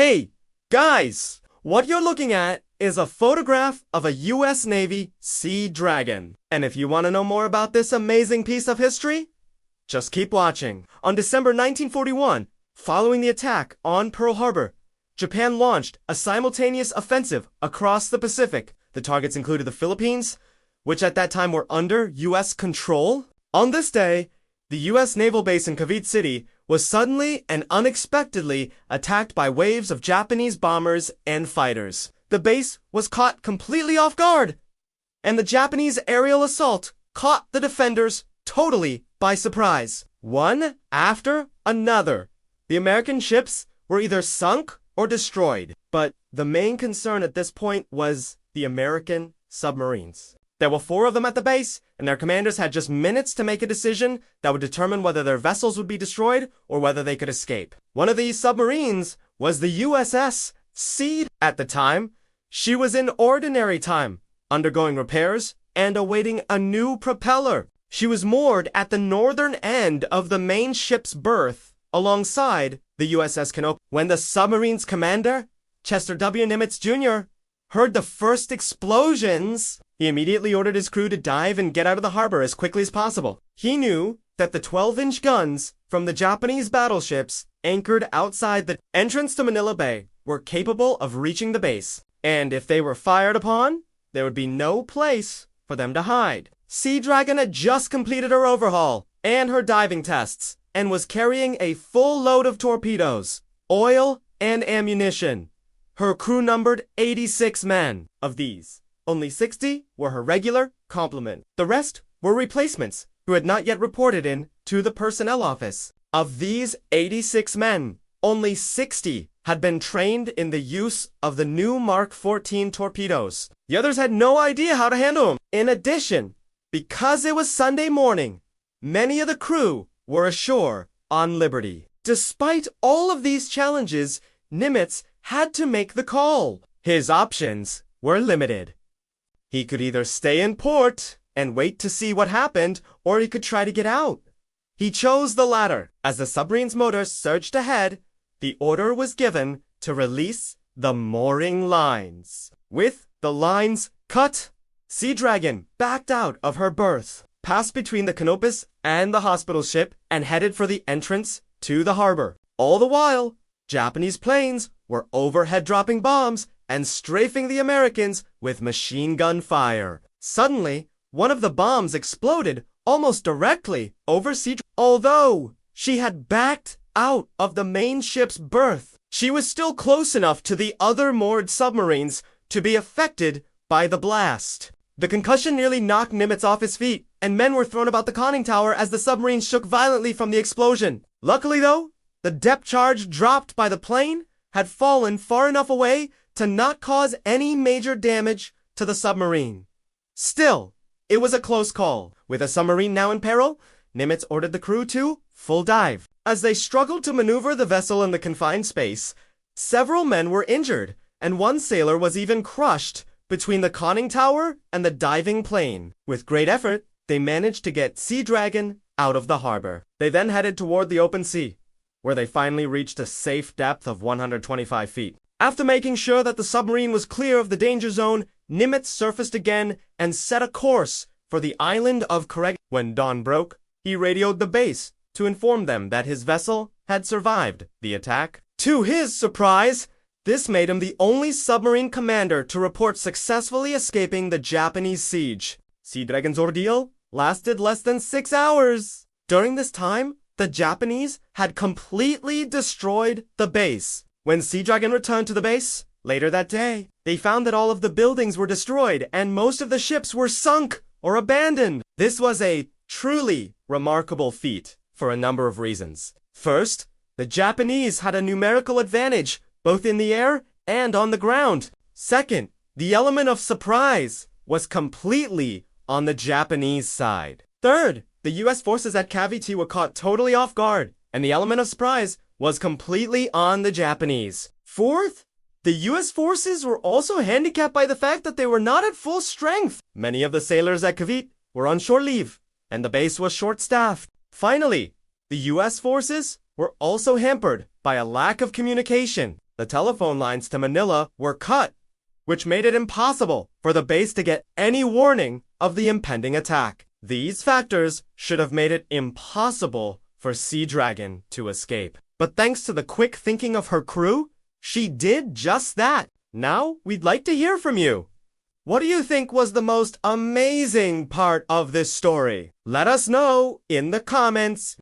Hey, guys! What you're looking at is a photograph of a US Navy Seadragon. And if you want to know more about this amazing piece of history, just keep watching. On December 1941, following the attack on Pearl Harbor, Japan launched a simultaneous offensive across the Pacific. The targets included the Philippines, which at that time were under US control. On this day, the US Naval Base in Cavite City was suddenly and unexpectedly attacked by waves of Japanese bombers and fighters. The base was caught completely off guard, and the Japanese aerial assault caught the defenders totally by surprise. One after another, the American ships were either sunk or destroyed. But the main concern at this point was the American submarines. There were 4 of them at the base, and their commanders had just minutes to make a decision that would determine whether their vessels would be destroyed or whether they could escape. One of these submarines was the USS Seadragon. At the time, she was in ordinary time, undergoing repairs and awaiting a new propeller. She was moored at the northern end of the main ship's berth, alongside the USS Canope. When the submarine's commander, Chester W. Nimitz Jr., heard the first explosions, he immediately ordered his crew to dive and get out of the harbor as quickly as possible. He knew that the 12-inch guns from the Japanese battleships anchored outside the entrance to Manila Bay were capable of reaching the base, and if they were fired upon, there would be no place for them to hide. Seadragon had just completed her overhaul and her diving tests, and was carrying a full load of torpedoes, oil, and ammunition. Her crew numbered 86 men. Of these, only 60 were her regular complement. The rest were replacements who had not yet reported in to the personnel office. Of these 86 men, only 60 had been trained in the use of the new Mark 14 torpedoes. The others had no idea how to handle them. In addition, because it was Sunday morning, many of the crew were ashore on liberty. Despite all of these challenges, Nimitz had to make the call. His options were limited. He could either stay in port and wait to see what happened, or he could try to get out. He chose the latter. As the submarine's motor surged ahead, the order was given to release the mooring lines. With the lines cut, Seadragon backed out of her berth, passed between the Canopus and the hospital ship, and headed for the entrance to the harbor. All the while, Japanese planes were overhead dropping bombs and strafing the Americans with machine gun fire. Suddenly, one of the bombs exploded almost directly over Seadragon. Although she had backed out of the main ship's berth, she was still close enough to the other moored submarines to be affected by the blast. The concussion nearly knocked Nimitz off his feet, and men were thrown about the conning tower as the submarine shook violently from the explosion. Luckily, though, the depth charge dropped by the plane had fallen far enough away to not cause any major damage to the submarine. Still, it was a close call. With a submarine now in peril, Nimitz ordered the crew to full dive. As they struggled to maneuver the vessel in the confined space, several men were injured, and one sailor was even crushed between the conning tower and the diving plane. With great effort, they managed to get Seadragon out of the harbor. They then headed toward the open sea, where they finally reached a safe depth of 125 feet. After making sure that the submarine was clear of the danger zone, Nimitz surfaced again and set a course for the island of Correg. When dawn broke, he radioed the base to inform them that his vessel had survived the attack. To his surprise, this made him the only submarine commander to report successfully escaping the Japanese siege. Seadragon's ordeal lasted less than 6 hours. During this time, the Japanese had completely destroyed the base. When Seadragon returned to the base later that day, they found that all of the buildings were destroyed and most of the ships were sunk or abandoned. This was a truly remarkable feat for a number of reasons. First, the Japanese had a numerical advantage both in the air and on the ground. Second, the element of surprise was completely on the Japanese side. Third, the US forces at Cavite were caught totally off guard, and the element of surprise was completely on the Japanese. Fourth, the US forces were also handicapped by the fact that they were not at full strength. Many of the sailors at Cavite were on shore leave, and the base was short-staffed. Finally, the US forces were also hampered by a lack of communication. The telephone lines to Manila were cut, which made it impossible for the base to get any warning of the impending attack. These factors should have made it impossible for Seadragon to escape. But thanks to the quick thinking of her crew, she did just that. Now, we'd like to hear from you. What do you think was the most amazing part of this story? Let us know in the comments.